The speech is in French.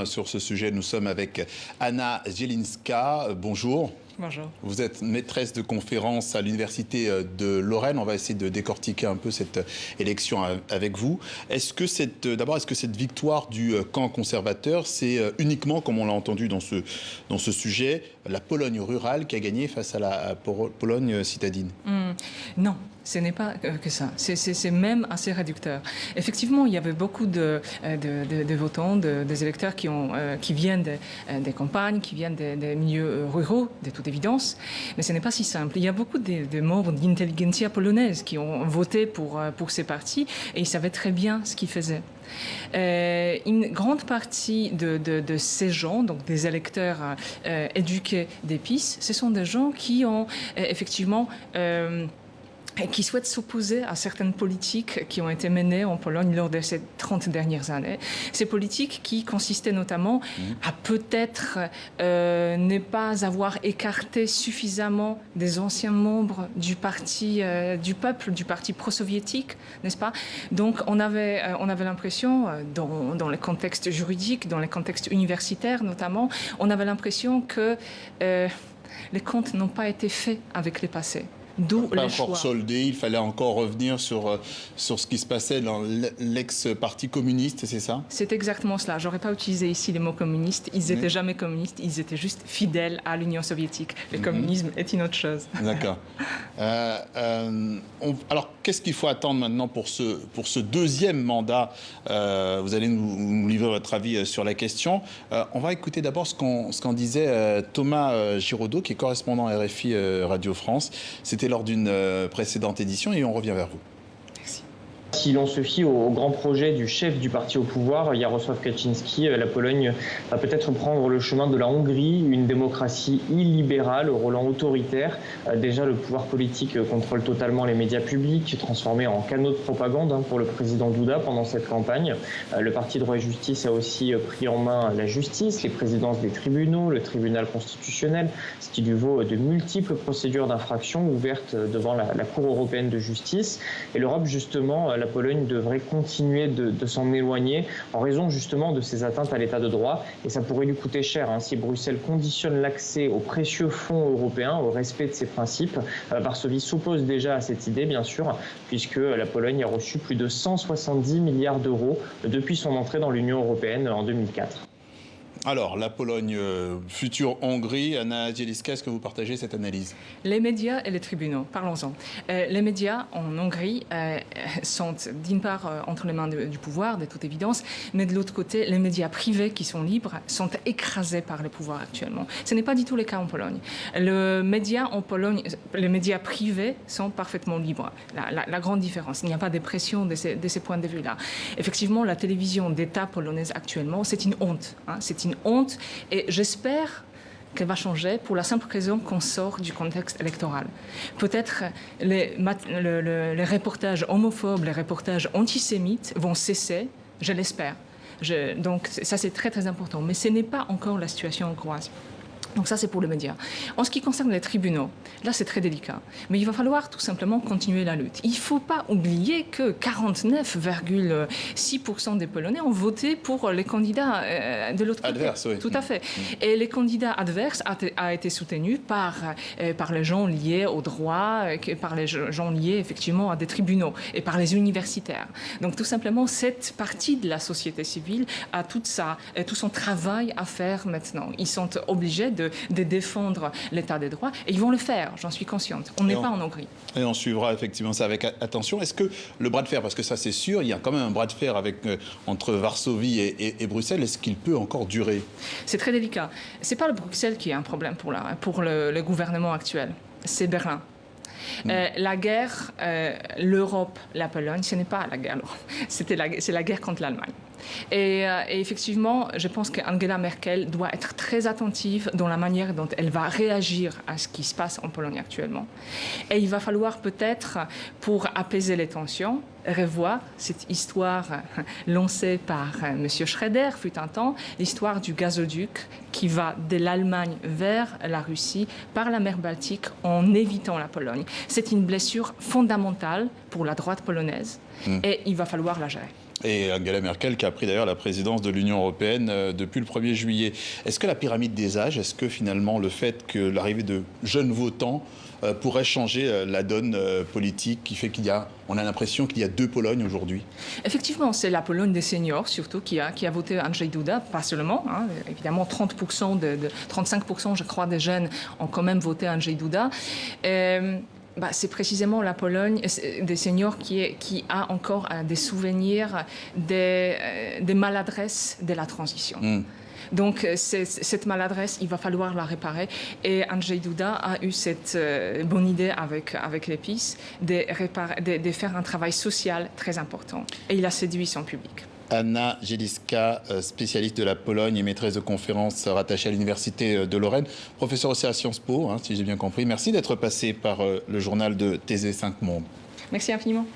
Sur ce sujet, nous sommes avec Anna Zielinska. Bonjour. Bonjour. Vous êtes maîtresse de conférence à l'Université de Lorraine. On va essayer de décortiquer un peu cette élection avec vous. Est-ce que cette victoire du camp conservateur, c'est uniquement, comme on l'a entendu dans ce sujet, la Pologne rurale qui a gagné face à la Pologne citadine? Non, ce n'est pas que ça. C'est même assez réducteur. Effectivement, il y avait beaucoup de votants, des électeurs qui viennent des campagnes, qui viennent des milieux ruraux, de toute évidence. Mais ce n'est pas si simple. Il y a beaucoup de membres d'intelligentsia polonaise qui ont voté pour ces partis et ils savaient très bien ce qu'ils faisaient. Une grande partie de ces gens, donc des électeurs éduqués des PiS, ce sont des gens qui ont effectivement qui souhaitent s'opposer à certaines politiques qui ont été menées en Pologne lors de ces 30 dernières années. Ces politiques qui consistaient notamment à peut-être ne pas avoir écarté suffisamment des anciens membres du parti du peuple, du parti pro-soviétique, n'est-ce pas? Donc on avait l'impression, dans les contextes juridiques, dans les contextes universitaires notamment, on avait l'impression que les comptes n'ont pas été faits avec les passés. Pas encore soldé, il fallait encore revenir sur ce qui se passait dans l'ex-parti communiste, c'est ça? C'est exactement cela. J'aurais pas utilisé ici les mots communistes. Ils n'étaient jamais communistes, ils étaient juste fidèles à l'Union soviétique. Le communisme est une autre chose. D'accord. Alors, qu'est-ce qu'il faut attendre maintenant pour ce deuxième mandat? Vous allez nous livrer votre avis sur la question. On va écouter d'abord ce qu'en disait Thomas Giraudot, qui est correspondant RFI Radio France. C'était lors d'une précédente édition et on revient vers vous. Merci. Si l'on se fie au grand projet du chef du parti au pouvoir, Jarosław Kaczyński, la Pologne va peut-être prendre le chemin de la Hongrie, une démocratie illibérale, au Roland autoritaire. Déjà, le pouvoir politique contrôle totalement les médias publics, transformés en canaux de propagande pour le président Duda pendant cette campagne. Le parti Droit et Justice a aussi pris en main la justice, les présidences des tribunaux, le tribunal constitutionnel, ce qui lui vaut de multiples procédures d'infraction ouvertes devant la Cour européenne de justice. Et l'Europe, justement, la Pologne devrait continuer de s'en éloigner en raison justement de ces atteintes à l'état de droit. Et ça pourrait lui coûter cher si Bruxelles conditionne l'accès aux précieux fonds européens, au respect de ses principes. Varsovie s'oppose déjà à cette idée, bien sûr, puisque la Pologne a reçu plus de 170 milliards d'euros depuis son entrée dans l'Union européenne en 2004. Alors, la Pologne, future Hongrie, Anna Zielinska, est-ce que vous partagez cette analyse? Les médias et les tribunaux, parlons-en. Les médias en Hongrie sont d'une part entre les mains du pouvoir, de toute évidence, mais de l'autre côté, les médias privés qui sont libres sont écrasés par le pouvoir actuellement. Ce n'est pas du tout le cas en Pologne. Les médias privés sont parfaitement libres. La grande différence, il n'y a pas de pression de ces points de vue-là. Effectivement, la télévision d'État polonaise actuellement, c'est une honte. C'est une honte et j'espère qu'elle va changer pour la simple raison qu'on sort du contexte électoral. Peut-être les reportages homophobes, les reportages antisémites vont cesser, je l'espère. Donc ça c'est très très important, mais ce n'est pas encore la situation hongroise. Donc ça, c'est pour les médias. En ce qui concerne les tribunaux, là, c'est très délicat. Mais il va falloir tout simplement continuer la lutte. Il ne faut pas oublier que 49,6% des Polonais ont voté pour les candidats de l'autre côté. Adverse, oui. Tout à fait. Et les candidats adverses a été soutenu par les gens liés au droit, par les gens liés effectivement à des tribunaux et par les universitaires. Donc tout simplement, cette partie de la société civile a tout son travail à faire maintenant. Ils sont obligés de défendre l'état des droits et ils vont le faire, j'en suis consciente. On n'est pas en Hongrie. Et on suivra effectivement ça avec attention. Est-ce que le bras de fer, parce que ça c'est sûr, il y a quand même un bras de fer entre Varsovie et Bruxelles, est-ce qu'il peut encore durer? C'est très délicat. C'est pas le Bruxelles qui est un problème pour le gouvernement actuel, c'est Berlin. La guerre, l'Europe, la Pologne, ce n'est pas la guerre, c'est la guerre contre l'Allemagne. Et effectivement, je pense qu'Angela Merkel doit être très attentive dans la manière dont elle va réagir à ce qui se passe en Pologne actuellement. Et il va falloir peut-être, pour apaiser les tensions, revoir cette histoire lancée par M. Schröder, fut un temps, l'histoire du gazoduc qui va de l'Allemagne vers la Russie par la mer Baltique en évitant la Pologne. C'est une blessure fondamentale pour la droite polonaise et il va falloir la gérer. Et Angela Merkel qui a pris d'ailleurs la présidence de l'Union européenne depuis le 1er juillet. Est-ce que la pyramide des âges, est-ce que finalement le fait que l'arrivée de jeunes votants pourrait changer la donne politique qui fait on a l'impression qu'il y a deux Polognes aujourd'hui? Effectivement, c'est la Pologne des seniors surtout qui a voté Andrzej Duda, pas seulement. Hein, évidemment, 35% je crois des jeunes ont quand même voté Andrzej Duda. C'est précisément la Pologne des seniors qui a encore des souvenirs des maladresses de la transition. Donc cette maladresse, il va falloir la réparer. Et Andrzej Duda a eu cette bonne idée avec les PiS de faire un travail social très important. Et il a séduit son public. Anna Zielińska, spécialiste de la Pologne et maîtresse de conférences rattachée à l'Université de Lorraine, professeure aussi à Sciences Po, si j'ai bien compris. Merci d'être passée par le journal de TZ5 Monde. Merci infiniment.